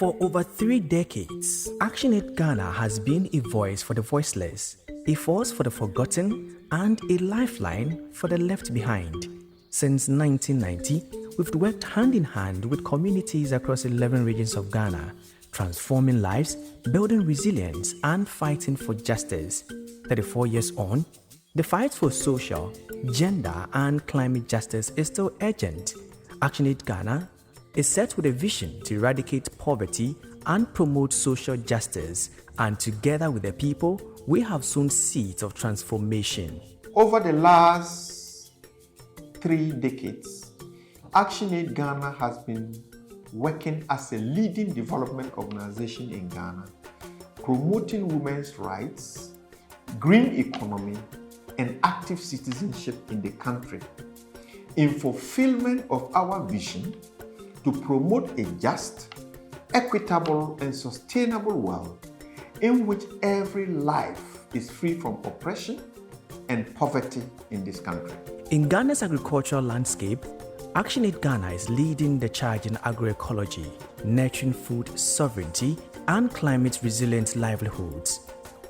For over 3 decades, ActionAid Ghana has been a voice for the voiceless, a force for the forgotten, and a lifeline for the left behind. Since 1990, we've worked hand in hand with communities across 11 regions of Ghana, transforming lives, building resilience, and fighting for justice. 34 years on, the fight for social, gender, and climate justice is still urgent. ActionAid Ghana is set with a vision to eradicate poverty and promote social justice, and together with the people, we have sown seeds of transformation. Over the last 3 decades, ActionAid Ghana has been working as a leading development organization in Ghana, promoting women's rights, green economy, and active citizenship in the country, in fulfillment of our vision to promote a just, equitable, and sustainable world in which every life is free from oppression and poverty in this country. In Ghana's agricultural landscape, ActionAid Ghana is leading the charge in agroecology, nurturing food sovereignty, and climate-resilient livelihoods.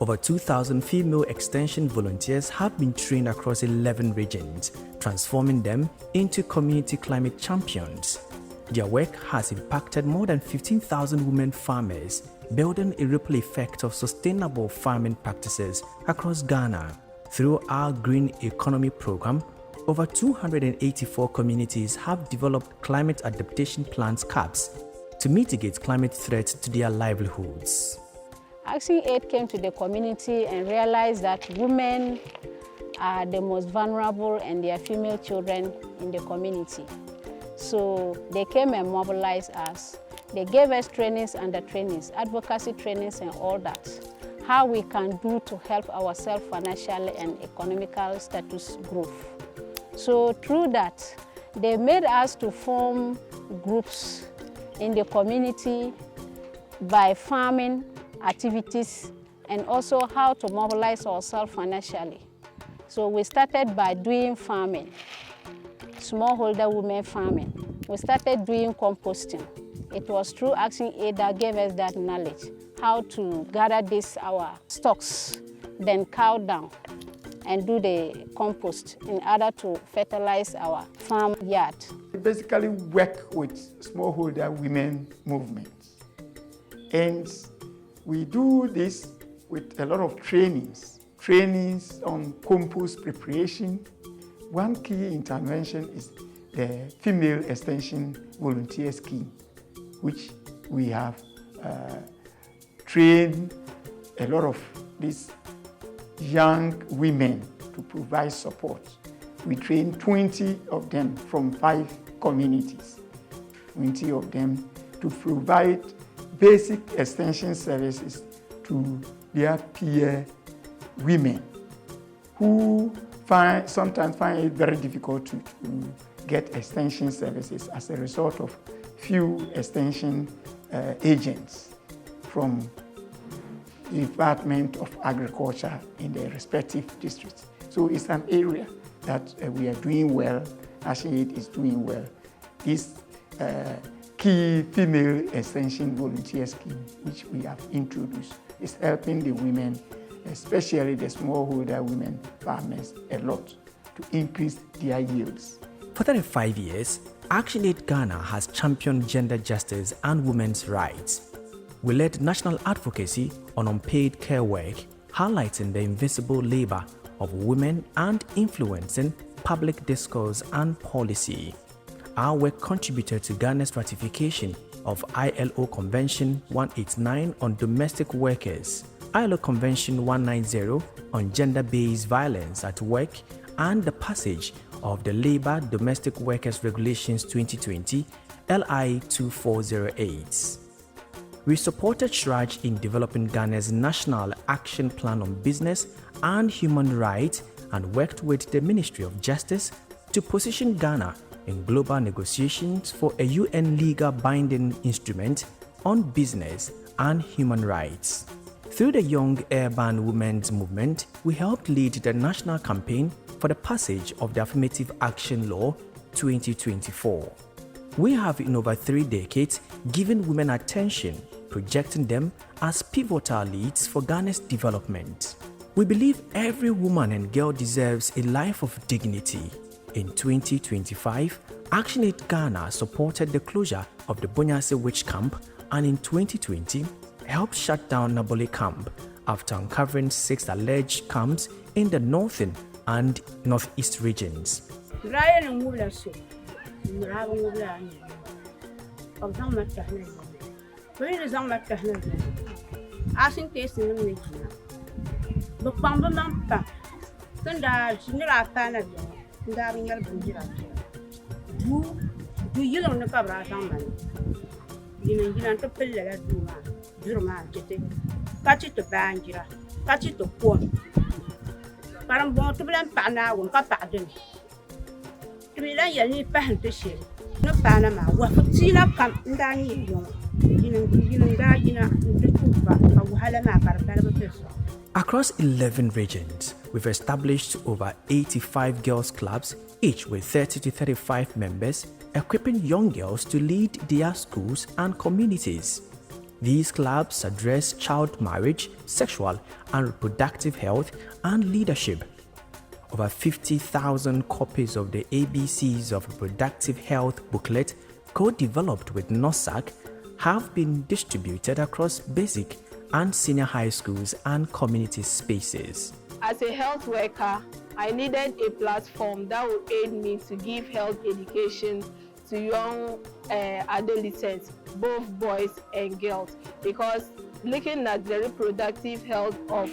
Over 2,000 female extension volunteers have been trained across 11 regions, transforming them into community climate champions. Their work has impacted more than 15,000 women farmers, building a ripple effect of sustainable farming practices across Ghana. Through our Green Economy program, over 284 communities have developed climate adaptation plans (CAPs) to mitigate climate threats to their livelihoods. ActionAid came to the community and realized that women are the most vulnerable and their female children in the community. So they came and mobilized us. They gave us trainings under trainings, advocacy trainings and all that. How we can do to help ourselves financially and economical status growth. So through that, they made us to form groups in the community by farming activities and also how to mobilize ourselves financially. So we started by doing farming, smallholder women farming. We started doing composting. It was through ActionAid that gave us that knowledge, how to gather our stocks, then cow down and do the compost in order to fertilize our farm yard. We basically work with smallholder women movements. And we do this with a lot of trainings on compost preparation. One key intervention is the Female Extension Volunteer Scheme, which we have trained a lot of these young women to provide support. We trained 20 of them from 5 communities, 20 of them to provide basic extension services to their peer women who sometimes find it very difficult to get extension services as a result of few extension agents from the Department of Agriculture in their respective districts. So it's an area that we are doing well, ActionAid is doing well. This key female extension volunteer scheme, which we have introduced, is helping the women, especially the smallholder women farmers, a lot to increase their yields. For 35 years, ActionAid Ghana has championed gender justice and women's rights. We led national advocacy on unpaid care work, highlighting the invisible labor of women and influencing public discourse and policy. Our work contributed to Ghana's ratification of ILO Convention 189 on domestic workers, ILO Convention 190 on gender-based violence at work, and the passage of the Labour Domestic Workers Regulations 2020, LI 2408. We supported SHRAJ in developing Ghana's National Action Plan on Business and Human Rights and worked with the Ministry of Justice to position Ghana in global negotiations for a UN legal binding instrument on business and human rights. Through the Young Urban Women's Movement, we helped lead the national campaign for the passage of the Affirmative Action Law 2024. We have in over 3 decades given women attention, projecting them as pivotal leads for Ghana's development. We believe every woman and girl deserves a life of dignity. In 2025, ActionAid Ghana supported the closure of the Bonyase witch camp, and in 2020 helped shut down Nabole camp after uncovering 6 alleged camps in the northern and northeast regions. Across 11 regions, we've established over 85 girls' clubs, each with 30 to 35 members, equipping young girls to lead their schools and communities. These clubs address child marriage, sexual and reproductive health, and leadership. Over 50,000 copies of the ABCs of Reproductive Health booklet, co-developed with NOSAC, have been distributed across basic and senior high schools and community spaces. As a health worker, I needed a platform that would aid me to give health education to young adolescents, both boys and girls, because looking at the reproductive health of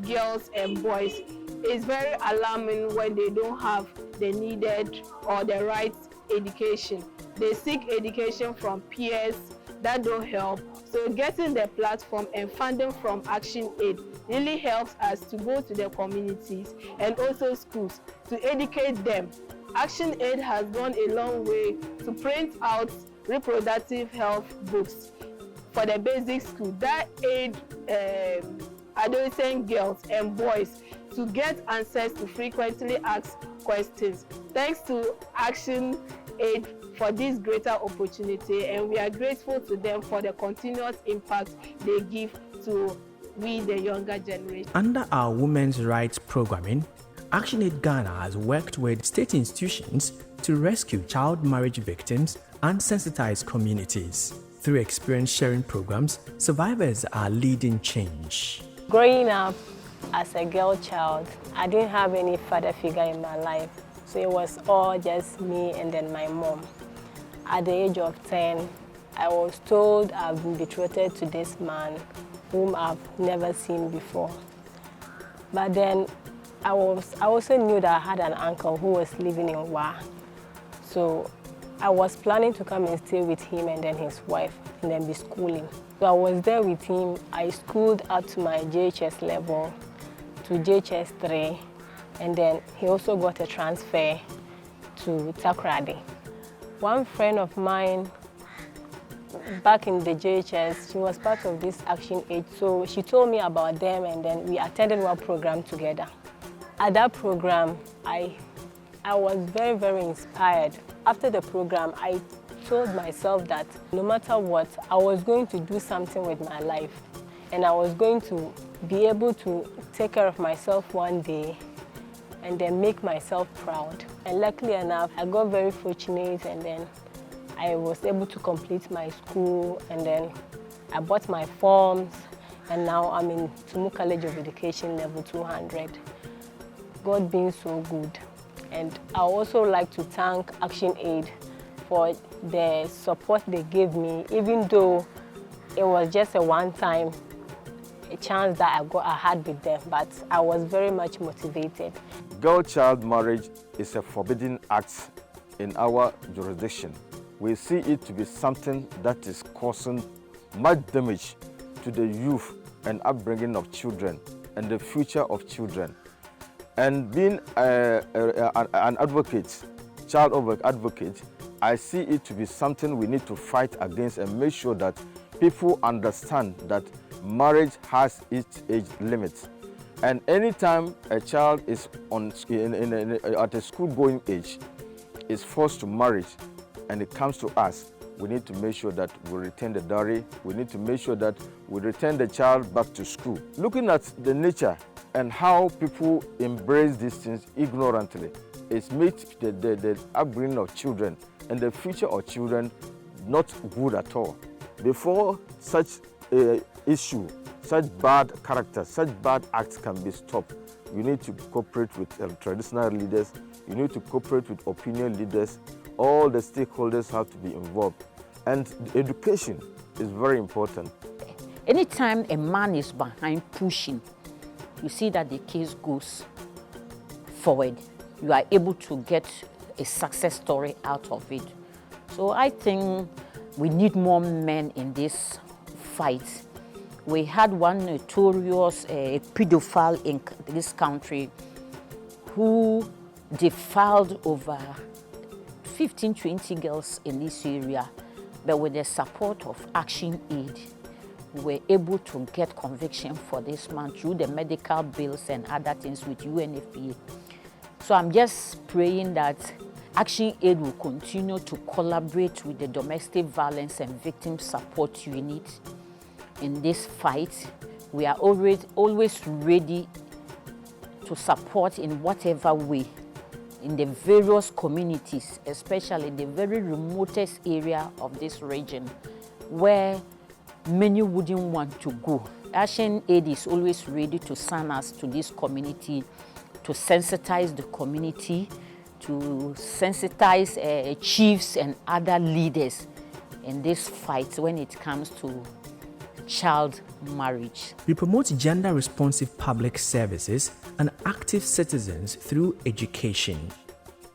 girls and boys is very alarming when they don't have the needed or the right education. They seek education from peers that don't help. So getting the platform and funding from ActionAid really helps us to go to the communities and also schools to educate them. ActionAid has gone a long way to print out reproductive health books for the basic school that aid adolescent girls and boys to get answers to frequently asked questions. Thanks to ActionAid for this greater opportunity, and we are grateful to them for the continuous impact they give to we, the younger generation. Under our women's rights programming, ActionAid Ghana has worked with state institutions to rescue child marriage victims and sensitize communities. Through experience sharing programs, survivors are leading change. Growing up as a girl child, I didn't have any father figure in my life, so it was all just me and then my mom. At the age of 10, I was told I've been betrothed to this man whom I've never seen before. But then I also knew that I had an uncle who was living in Wa. So I was planning to come and stay with him and then his wife and then be schooling. So I was there with him. I schooled up to my JHS level, to JHS 3, and then he also got a transfer to Takoradi. One friend of mine back in the JHS, she was part of this ActionAid, so she told me about them and then we attended one program together. At that program, I was very, very inspired. After the program, I told myself that no matter what, I was going to do something with my life and I was going to be able to take care of myself one day and then make myself proud. And luckily enough, I got very fortunate and then I was able to complete my school and then I bought my forms and now I'm in Tumu College of Education level 200. God being so good. And I also like to thank ActionAid for the support they gave me, even though it was just a one-time chance that I had with them, but I was very much motivated. Girl-child marriage is a forbidden act in our jurisdiction. We see it to be something that is causing much damage to the youth and upbringing of children and the future of children. And being an advocate, child advocate, I see it to be something we need to fight against and make sure that people understand that marriage has its age limit. And anytime a child is at a school-going age, is forced to marry, and it comes to us, we need to make sure that we return the dowry. We need to make sure that we return the child back to school. Looking at the nature and how people embrace these things ignorantly, it's made the upbringing of children and the future of children not good at all. Before such issue, such bad characters, such bad acts can be stopped, you need to cooperate with traditional leaders, you need to cooperate with opinion leaders, all the stakeholders have to be involved. And education is very important. Anytime a man is behind pushing, you see that the case goes forward. You are able to get a success story out of it. So I think we need more men in this fight. We had one notorious pedophile in this country who defiled over 15, 20 girls in this area, but with the support of ActionAid, we were able to get conviction for this man through the medical bills and other things with UNFPA. So I'm just praying that ActionAid will continue to collaborate with the Domestic Violence and Victim Support Unit in this fight. We are always ready to support in whatever way in the various communities, especially the very remotest area of this region where many wouldn't want to go. ActionAid is always ready to send us to this community, to sensitize the community, to sensitize chiefs and other leaders in this fight when it comes to child marriage. We promote gender-responsive public services and active citizens through education.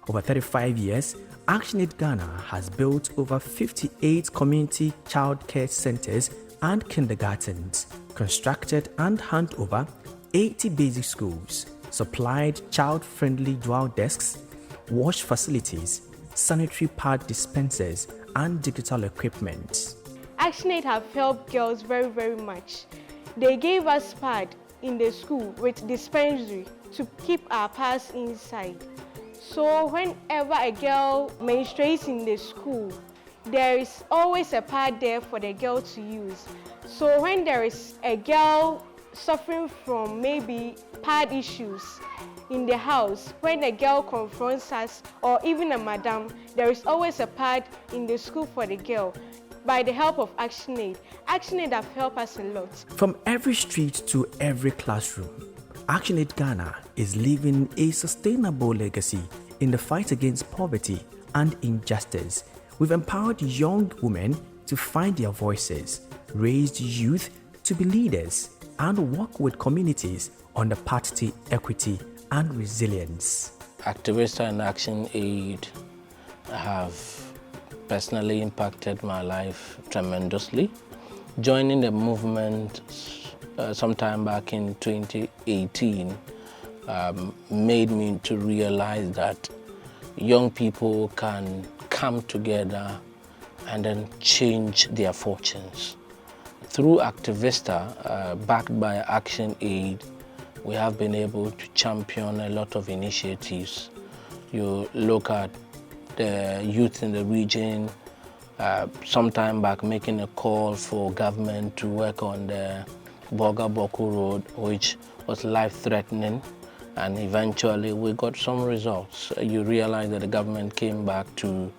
Over 35 years, ActionAid Ghana has built over 58 community childcare centers and kindergartens, constructed and handed over 80 basic schools, supplied child-friendly dual desks, wash facilities, sanitary pad dispensers, and digital equipment. ActionAid have helped girls very, very much. They gave us pad in the school with dispensary to keep our pads inside. So whenever a girl menstruates in the school, there is always a pad there for the girl to use. So when there is a girl suffering from maybe pad issues in the house, when a girl confronts us or even a madam, there is always a pad in the school for the girl. By the help of ActionAid, ActionAid have helped us a lot. From every street to every classroom, ActionAid Ghana is leaving a sustainable legacy in the fight against poverty and injustice. We've empowered young women to find their voices, raised youth to be leaders, and work with communities on the path to equity and resilience. Activista and ActionAid have personally impacted my life tremendously. Joining the movement sometime back in 2018 made me to realize that young people can come together and then change their fortunes. Through Activista, backed by ActionAid, we have been able to champion a lot of initiatives. You look at the youth in the region, sometime back making a call for government to work on the Boga Boku Road, which was life-threatening, and eventually we got some results. You realize that the government came back to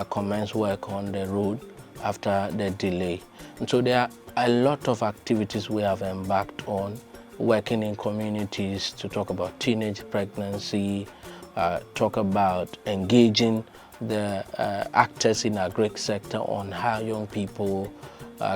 commence work on the road after the delay. And so there are a lot of activities we have embarked on, working in communities to talk about teenage pregnancy, talk about engaging the actors in our agric sector on how young people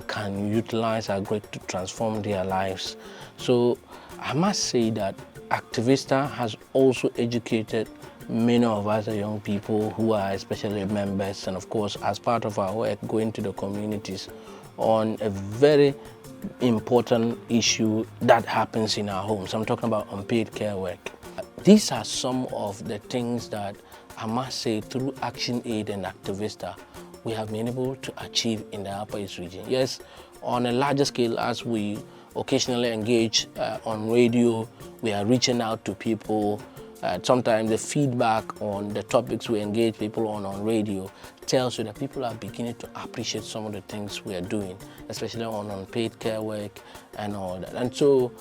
can utilize agric to transform their lives. So I must say that Activista has also educated many of us young people who are especially members, and of course as part of our work going to the communities on a very important issue that happens in our homes. I'm talking about unpaid care work. These are some of the things that I must say through ActionAid and Activista we have been able to achieve in the Upper East region. Yes, on a larger scale, as we occasionally engage on radio, we are reaching out to people sometimes the feedback on the topics we engage people on radio tells you that people are beginning to appreciate some of the things we are doing, especially on unpaid care work and all that. And so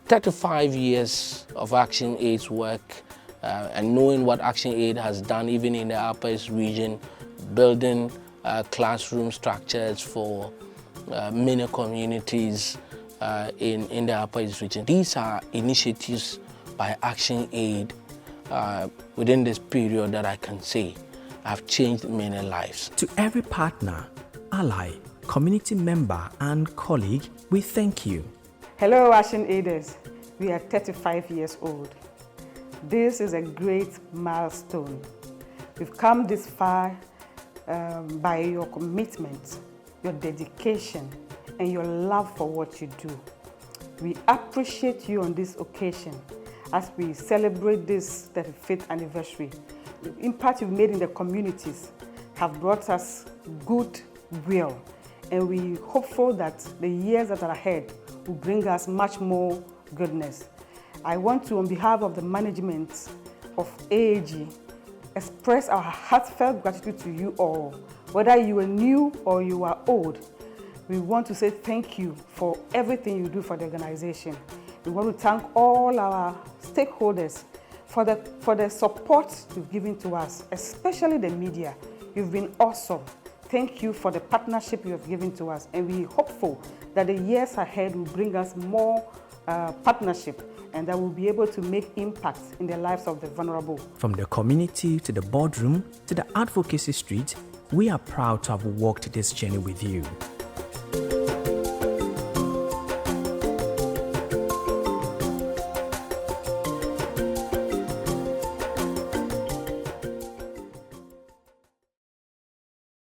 35 years of ActionAid's work and knowing what ActionAid has done even in the Upper East region, building classroom structures for many communities in the Upper East region. These are initiatives by ActionAid within this period that I can say have changed many lives. To every partner, ally, community member and colleague, we thank you. Hello ActionAiders, we are 35 years old. This is a great milestone. We've come this far by your commitment, your dedication, and your love for what you do. We appreciate you on this occasion as we celebrate this 35th anniversary. The impact you've made in the communities have brought us goodwill, and we're hopeful that the years that are ahead will bring us much more goodness. I want to, on behalf of the management of AAG, express our heartfelt gratitude to you all. Whether you are new or you are old, we want to say thank you for everything you do for the organization. We want to thank all our stakeholders for the support you've given to us, especially the media. You've been awesome. Thank you for the partnership you have given to us, and we're hopeful that the years ahead will bring us more partnership, and that we'll be able to make impact in the lives of the vulnerable. From the community to the boardroom to the advocacy street, we are proud to have walked this journey with you.